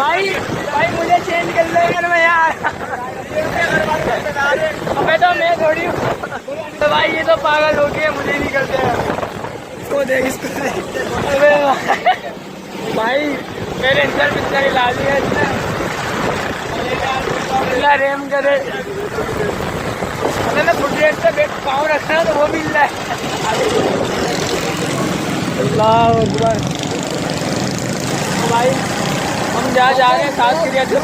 भाई भाई मुझे चेंज कर लो यार, मैं यार अबे तो मैं थोड़ी हूँ तो भाई ये तो पागल हो गए, मुझे नहीं करते हैं। इसको देख इसको देख। अबे भाई मेरे अंदर पिक्चर ला दिया इसने, अल्लाह रेम करे। मैंने फुटरेट से बेट पाँव रखना तो वो मिल रहा है। अल्लाह अकबर। भाई हम जहाँ जा रहे हैं साथ क्रिया से